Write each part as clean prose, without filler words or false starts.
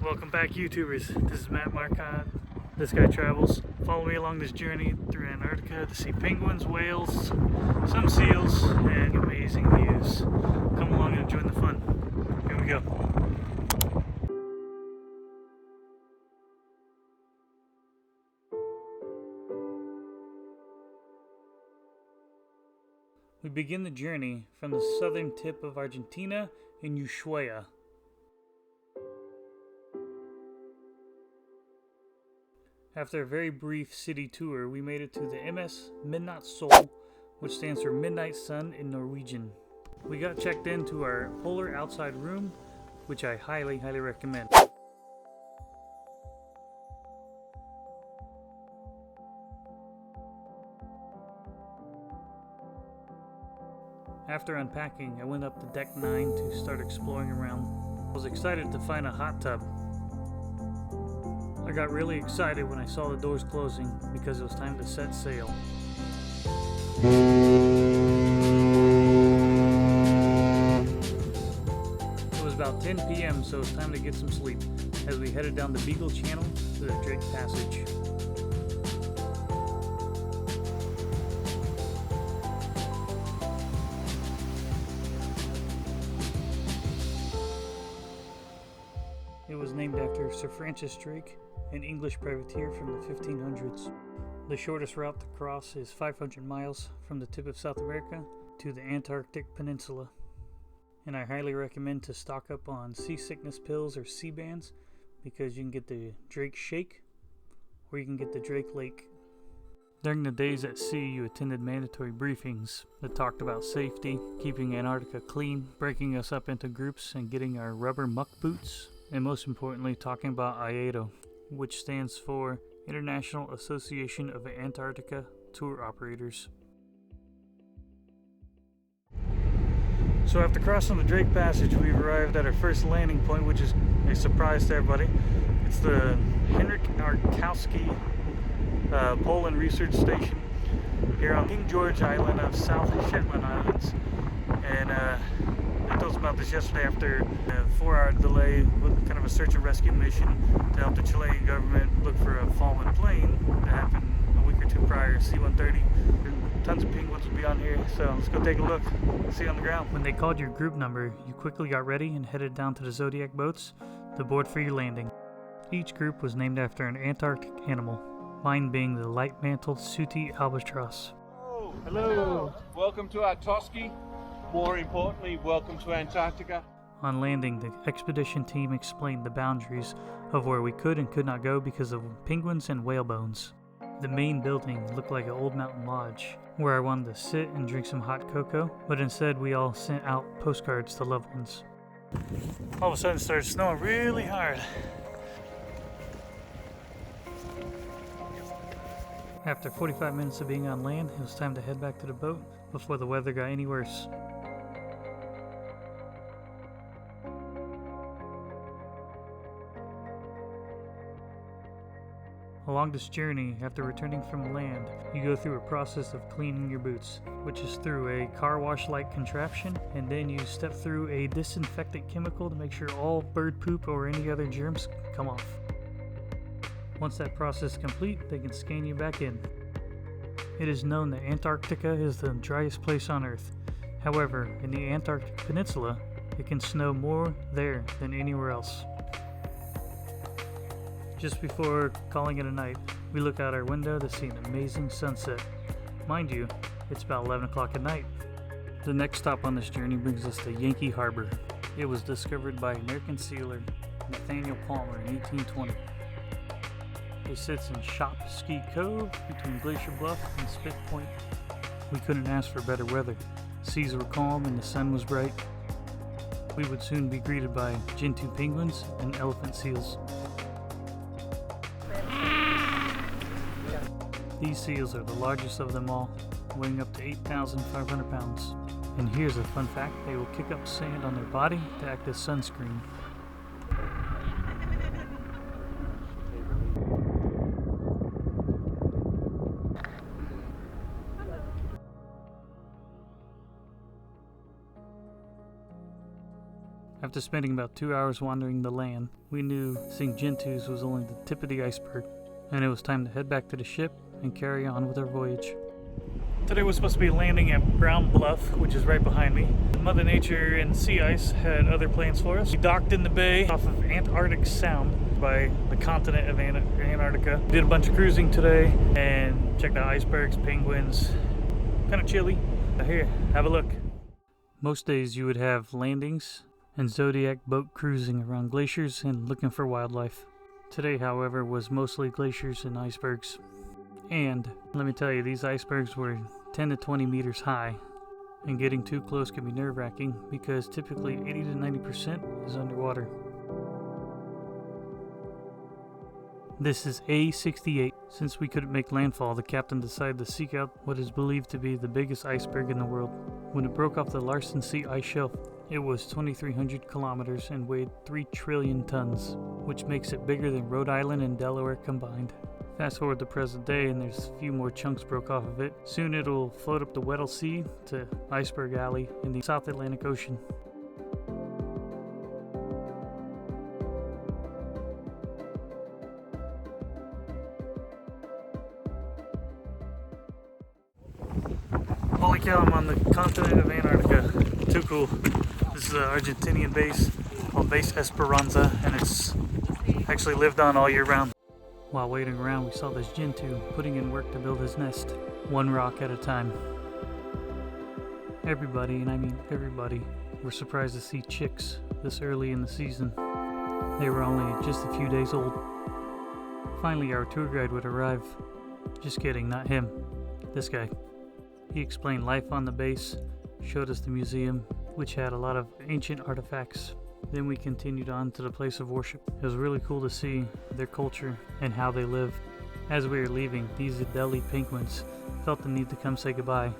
Welcome back, YouTubers. This is Matt Marcotte. This guy travels. Follow me along this journey through Antarctica to see penguins, whales, some seals, and amazing views. Come along and join the fun. Here we go. We begin the journey from the southern tip of Argentina in Ushuaia. After a very brief city tour, we made it to the MS Midnatt Sol, which stands for Midnight Sun in Norwegian. We got checked into our polar outside room, which I highly recommend. After unpacking, I went up to deck 9 to start exploring around. I was excited to find a hot tub. I got really excited when I saw the doors closing because it was time to set sail. It was about 10 p.m. so it was time to get some sleep as we headed down the Beagle Channel to the Drake Passage. It was named after Sir Francis Drake, an English privateer from the 1500s. The shortest route to cross is 500 miles from the tip of South America to the Antarctic Peninsula. And I highly recommend to stock up on seasickness pills or sea bands because you can get the Drake Shake or you can get the Drake Lake. During the days at sea, you attended mandatory briefings that talked about safety, keeping Antarctica clean, breaking us up into groups and getting our rubber muck boots, and most importantly talking about IATO, which stands for International Association of Antarctica Tour Operators. So after crossing the Drake Passage, we've arrived at our first landing point, which is a surprise to everybody. It's the Henrik Arkowski Poland Research Station here on King George Island of South Shetland Islands. And I told us about this yesterday after a 4-hour delay with kind of a search and rescue mission to help the Chilean government look for a fallen plane that happened a week or two prior, C-130. Tons of penguins will be on here, so let's go take a look, see you on the ground. When they called your group number, you quickly got ready and headed down to the Zodiac boats to board for your landing. Each group was named after an Antarctic animal, mine being the light-mantled sooty albatross. Hello! Welcome to Artoski. More importantly, welcome to Antarctica. On landing, the expedition team explained the boundaries of where we could and could not go because of penguins and whale bones. The main building looked like an old mountain lodge, where I wanted to sit and drink some hot cocoa, but instead we all sent out postcards to loved ones. All of a sudden it started snowing really hard. After 45 minutes of being on land, it was time to head back to the boat before the weather got any worse. Along this journey, after returning from land, you go through a process of cleaning your boots, which is through a car wash-like contraption, and then you step through a disinfectant chemical to make sure all bird poop or any other germs come off. Once that process is complete, they can scan you back in. It is known that Antarctica is the driest place on Earth. However, in the Antarctic Peninsula, it can snow more there than anywhere else. Just before calling it a night, we look out our window to see an amazing sunset. Mind you, it's about 11 o'clock at night. The next stop on this journey brings us to Yankee Harbor. It was discovered by American sealer Nathaniel Palmer in 1820. It sits in Shop Ski Cove between Glacier Bluff and Spit Point. We couldn't ask for better weather. Seas were calm and the sun was bright. We would soon be greeted by Gentoo penguins and elephant seals. These seals are the largest of them all, weighing up to 8,500 pounds. And here's a fun fact, they will kick up sand on their body to act as sunscreen. After spending about 2 hours wandering the land, we knew St. Gentus was only the tip of the iceberg, and it was time to head back to the ship and carry on with our voyage. Today was supposed to be landing at Brown Bluff, which is right behind me. Mother Nature and sea ice had other plans for us. We docked in the bay off of Antarctic Sound by the continent of Antarctica. Did a bunch of cruising today and checked out icebergs, penguins. Kind of chilly. Here, have a look. Most days you would have landings and Zodiac boat cruising around glaciers and looking for wildlife. Today, however, was mostly glaciers and icebergs. And let me tell you, these icebergs were 10 to 20 meters high, and getting too close can be nerve-wracking because typically 80 to 90% is underwater. This is A68. Since we couldn't make landfall, the captain decided to seek out what is believed to be the biggest iceberg in the world. When it broke off the Larsen Sea ice shelf, it was 2,300 kilometers and weighed 3 trillion tons, which makes it bigger than Rhode Island and Delaware combined. Fast forward to present day and there's a few more chunks broke off of it. Soon it'll float up the Weddell Sea to Iceberg Alley in the South Atlantic Ocean. Holy cow, I'm on the continent of Antarctica. Too cool. This is an Argentinian base called Base Esperanza, and it's actually lived on all year round. While waiting around, we saw this Gentoo putting in work to build his nest, one rock at a time. Everybody, and I mean everybody, were surprised to see chicks this early in the season. They were only just a few days old. Finally, our tour guide would arrive. Just kidding, not him. This guy. He explained life on the base, showed us the museum, which had a lot of ancient artifacts. Then we continued on to the place of worship. It was really cool to see their culture and how they live. As we were leaving, these Adelie penguins felt the need to come say goodbye.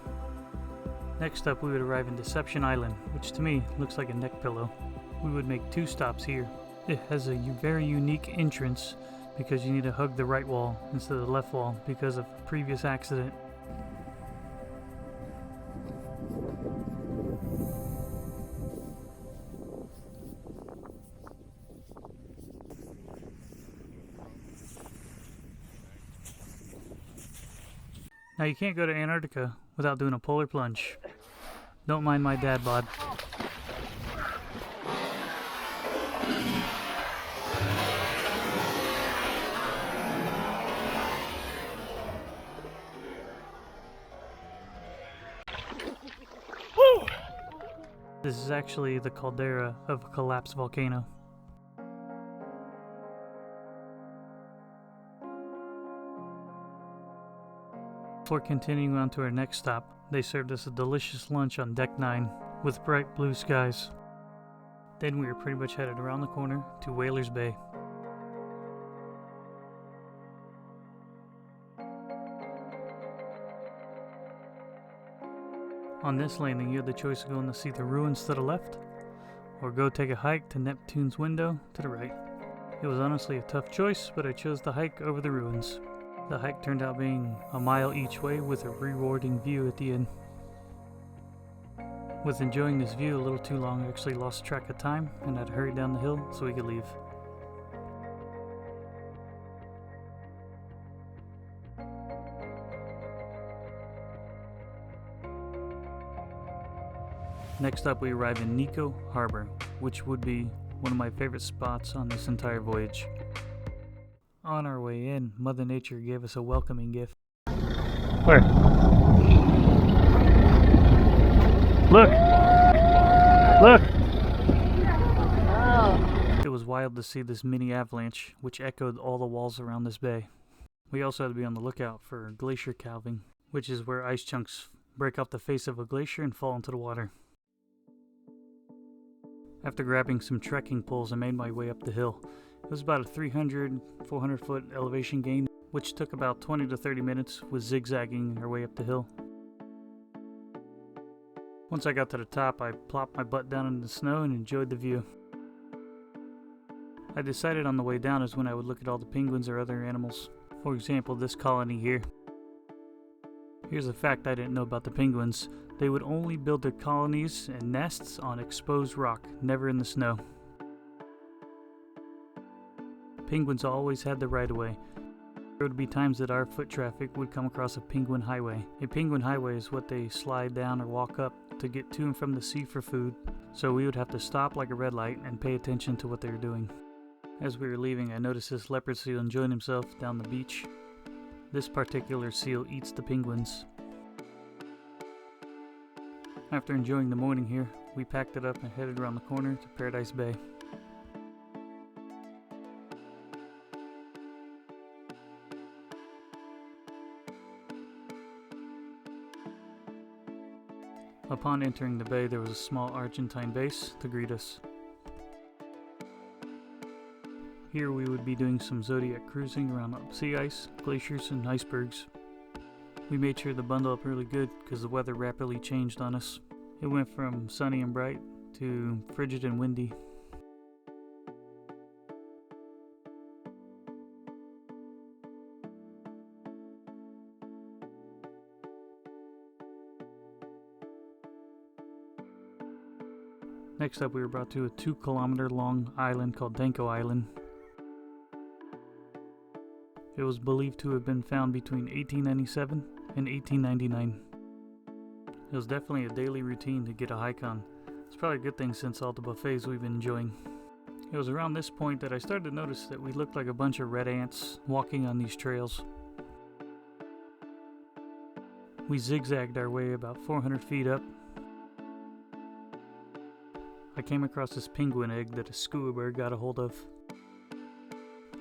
Next up, we would arrive in Deception Island, which to me looks like a neck pillow. We would make 2 stops here. It has a very unique entrance because you need to hug the right wall instead of the left wall because of a previous accident. Now you can't go to Antarctica without doing a polar plunge. Don't mind my dad bod. Woo! This is actually the caldera of a collapsed volcano. Before continuing on to our next stop, they served us a delicious lunch on Deck 9 with bright blue skies. Then we were pretty much headed around the corner to Whalers Bay. On this landing, you had the choice of going to see the ruins to the left, or go take a hike to Neptune's Window to the right. It was honestly a tough choice, but I chose the hike over the ruins. The hike turned out being a mile each way with a rewarding view at the end. With enjoying this view a little too long, I actually lost track of time and had to hurry down the hill so we could leave. Next up, we arrived in Neko Harbour, which would be one of my favorite spots on this entire voyage. On our way in, Mother Nature gave us a welcoming gift. Where? Look! Look! Oh. It was wild to see this mini avalanche, which echoed all the walls around this bay. We also had to be on the lookout for glacier calving, which is where ice chunks break off the face of a glacier and fall into the water. After grabbing some trekking poles, I made my way up the hill. It was about a 400 foot elevation gain, which took about 20 to 30 minutes with zigzagging our way up the hill. Once I got to the top, I plopped my butt down in the snow and enjoyed the view. I decided on the way down is when I would look at all the penguins or other animals. For example, this colony here. Here's a fact I didn't know about the penguins. They would only build their colonies and nests on exposed rock, never in the snow. Penguins always had the right of way. There would be times that our foot traffic would come across a penguin highway. A penguin highway is what they slide down or walk up to get to and from the sea for food, so we would have to stop like a red light and pay attention to what they were doing. As we were leaving, I noticed this leopard seal enjoying himself down the beach. This particular seal eats the penguins. After enjoying the morning here, we packed it up and headed around the corner to Paradise Bay. Upon entering the bay, there was a small Argentine base to greet us. Here we would be doing some zodiac cruising around sea ice, glaciers, and icebergs. We made sure to bundle up really good because the weather rapidly changed on us. It went from sunny and bright to frigid and windy. Next up, we were brought to a 2-kilometer long island called Danko Island. It was believed to have been found between 1897 and 1899. It was definitely a daily routine to get a hike on. It's probably a good thing since all the buffets we've been enjoying. It was around this point that I started to notice that we looked like a bunch of red ants walking on these trails. We zigzagged our way about 400 feet up. I came across this penguin egg that a scuba bird got a hold of.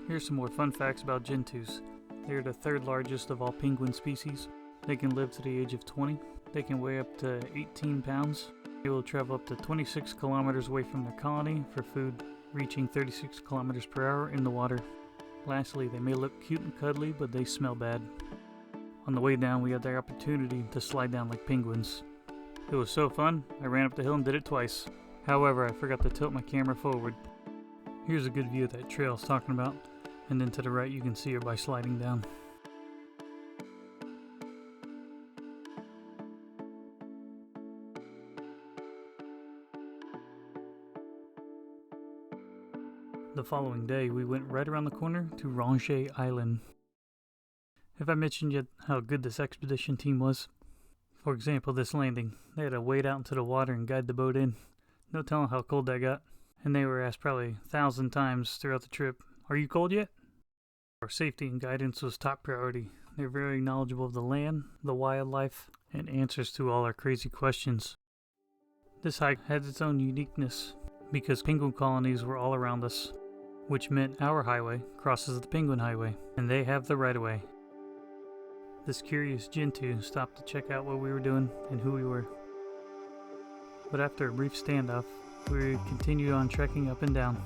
Here's some more fun facts about gentoos. They are the third largest of all penguin species. They can live to the age of 20. They can weigh up to 18 pounds. They will travel up to 26 kilometers away from their colony for food, reaching 36 kilometers per hour in the water. Lastly, they may look cute and cuddly, but they smell bad. On the way down, we had the opportunity to slide down like penguins. It was so fun, I ran up the hill and did it twice. However, I forgot to tilt my camera forward. Here's a good view of that trail I was talking about, and then to the right you can see her by sliding down. The following day, we went right around the corner to Ronche Island. Have I mentioned yet how good this expedition team was? For example, this landing. They had to wade out into the water and guide the boat in. No telling how cold that got. And they were asked probably 1,000 times throughout the trip, "Are you cold yet?" Our safety and guidance was top priority. They're very knowledgeable of the land, the wildlife, and answers to all our crazy questions. This hike had its own uniqueness because penguin colonies were all around us, which meant our highway crosses the penguin highway, and they have the right of way. This curious gentoo stopped to check out what we were doing and who we were. But after a brief standoff, we continued on trekking up and down.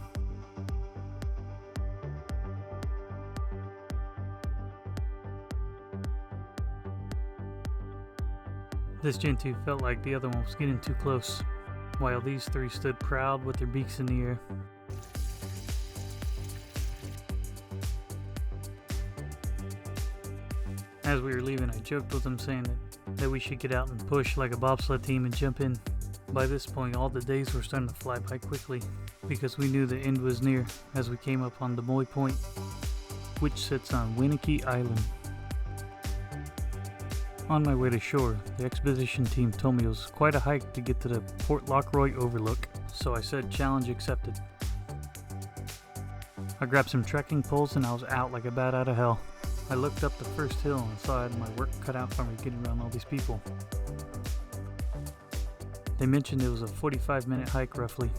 This gentoo felt like the other one was getting too close, while these three stood proud with their beaks in the air. As we were leaving, I joked with them saying that we should get out and push like a bobsled team and jump in. By this point, all the days were starting to fly by quickly because we knew the end was near as we came up on Demoy Point, which sits on Yankee Island. On my way to shore, the expedition team told me it was quite a hike to get to the Port Lockroy overlook, so I said challenge accepted. I grabbed some trekking poles and I was out like a bat out of hell. I looked up the first hill and saw I had my work cut out for me getting around all these people. They mentioned it was a 45-minute hike roughly.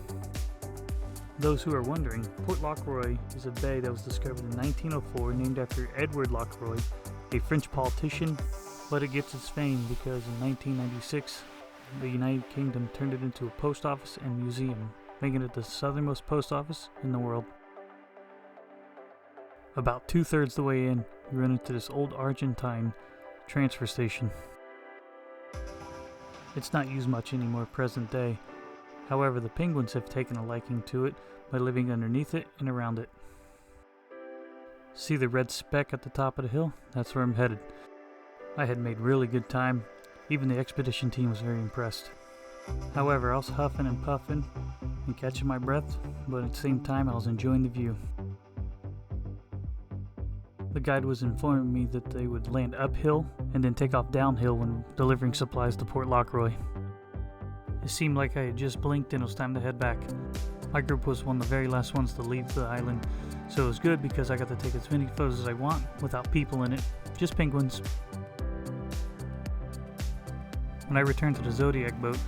Those who are wondering, Port Lockroy is a bay that was discovered in 1904 named after Edward Lockroy, a French politician, but it gets its fame because in 1996, the United Kingdom turned it into a post office and museum, making it the southernmost post office in the world. About 2/3 the way in, we run into this old Argentine transfer station. It's not used much anymore present day. However, the penguins have taken a liking to it by living underneath it and around it. See the red speck at the top of the hill? That's where I'm headed. I had made really good time, Even the expedition team was very impressed. However, I was huffing and puffing and catching my breath, but at the same time I was enjoying the view. The guide was informing me that they would land uphill and then take off downhill when delivering supplies to Port Lockroy. It seemed like I had just blinked and it was time to head back. My group was one of the very last ones to leave the island, so it was good because I got to take as many photos as I want without people in it, just penguins. When I returned to the Zodiac boat,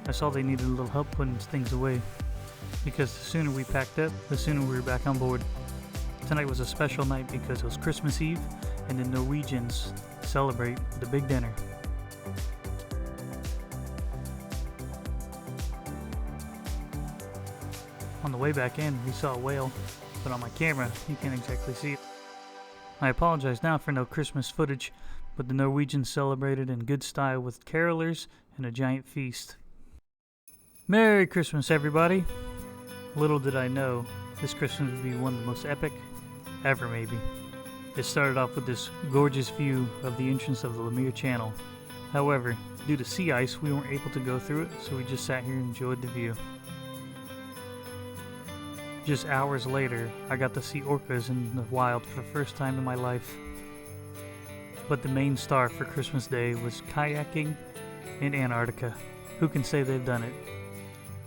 I saw they needed a little help putting things away, because the sooner we packed up, the sooner we were back on board. Tonight was a special night because it was Christmas Eve and the Norwegians celebrate with a big dinner. On the way back in, we saw a whale, but on my camera, you can't exactly see it. I apologize now for no Christmas footage, but the Norwegians celebrated in good style with carolers and a giant feast. Merry Christmas, everybody! Little did I know, this Christmas would be one of the most epic ever, maybe. It started off with this gorgeous view of the entrance of the Lemire Channel. However, due to sea ice, we weren't able to go through it, so we just sat here and enjoyed the view. Just hours later, I got to see orcas in the wild for the first time in my life. But the main star for Christmas Day was kayaking in Antarctica. Who can say they've done it?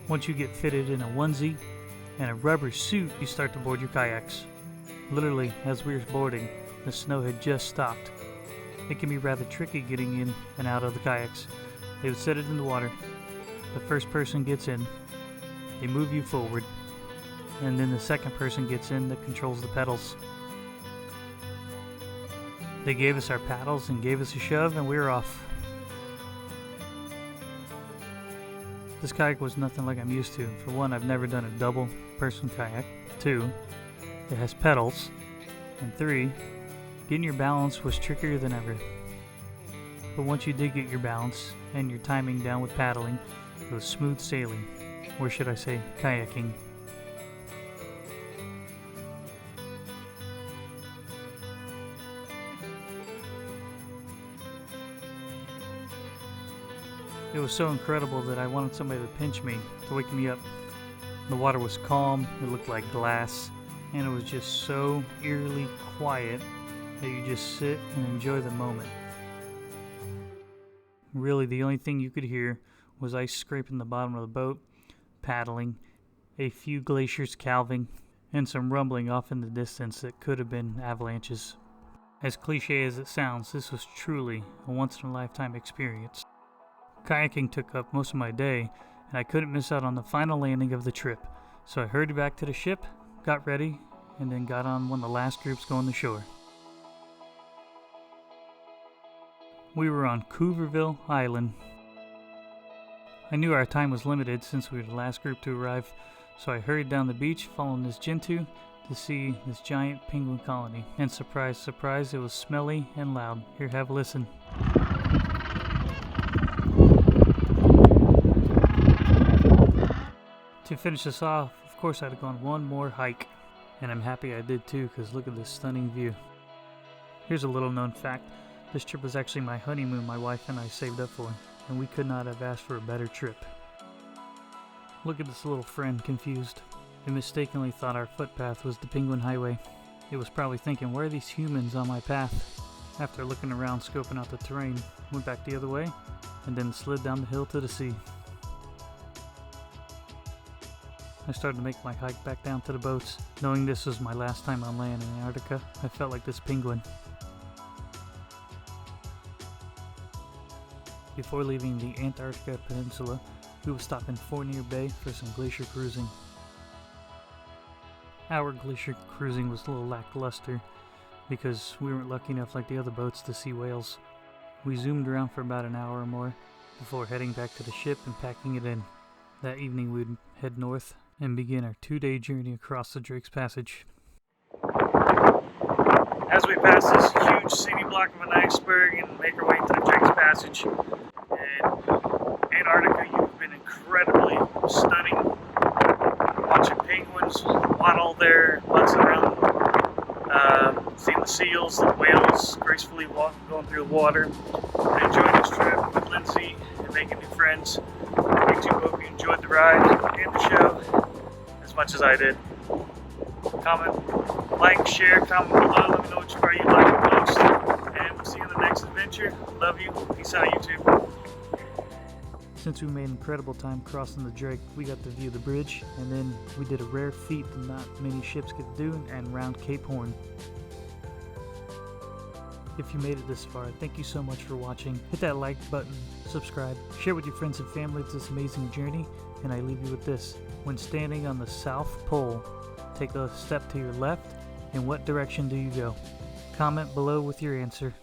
Once you get fitted in a onesie and a rubber suit, you start to board your kayaks. Literally, as we were boarding, the snow had just stopped. It can be rather tricky getting in and out of the kayaks. They would set it in the water. The first person gets in. They move you forward. And then the second person gets in that controls the pedals. They gave us our paddles and gave us a shove, and we were off. This kayak was nothing like I'm used to. For one, I've never done a double person kayak. 2, it has pedals. And 3, getting your balance was trickier than ever. But once you did get your balance and your timing down with paddling, it was smooth sailing. Or should I say, kayaking. It was so incredible that I wanted somebody to pinch me, to wake me up. The water was calm, it looked like glass, and it was just so eerily quiet that you just sit and enjoy the moment. Really, the only thing you could hear was ice scraping the bottom of the boat, paddling, a few glaciers calving, and some rumbling off in the distance that could have been avalanches. As cliche as it sounds, this was truly a once-in-a-lifetime experience. Kayaking took up most of my day, and I couldn't miss out on the final landing of the trip, so I hurried back to the ship, got ready, and then got on one of the last groups going to shore. We were on Coveville Island. I knew our time was limited since we were the last group to arrive, so I hurried down the beach following this Gentoo to see this giant penguin colony. And surprise, surprise, it was smelly and loud. Here, have a listen. To finish this off, of course I'd have gone one more hike, and I'm happy I did too, because look at this stunning view. Here's a little known fact, this trip was actually my honeymoon my wife and I saved up for, and we could not have asked for a better trip. Look at this little friend confused. It mistakenly thought our footpath was the Penguin Highway. It was probably thinking, why are these humans on my path? After looking around scoping out the terrain, went back the other way, and then slid down the hill to the sea. I started to make my hike back down to the boats. Knowing this was my last time on land in Antarctica, I felt like this penguin. Before leaving the Antarctica Peninsula, we would stop in Fournier Bay for some glacier cruising. Our glacier cruising was a little lackluster because we weren't lucky enough like the other boats to see whales. We zoomed around for about an hour or more before heading back to the ship and packing it in. That evening we'd head north and begin our 2-day journey across the Drake's Passage. As we pass this huge city block of an iceberg and make our way to the Drake's Passage, in Antarctica, you've been incredibly stunning. Watching penguins waddle their butts around, seeing the seals, the whales gracefully going through the water, and enjoying this trip with fun seeing and making new friends. You too, hope you enjoyed the ride and the show as much as I did. Comment, like, share, comment below. Let me know which part you like the most. And we'll see you in the next adventure. Love you. Peace out, YouTube. Since we made incredible time crossing the Drake, we got to view the bridge, and then we did a rare feat that not many ships get to do, and round Cape Horn. If you made it this far, thank you so much for watching. Hit that like button, subscribe, share with your friends and family this amazing journey, and I leave you with this. When standing on the South Pole, take a step to your left. In what direction do you go? Comment below with your answer.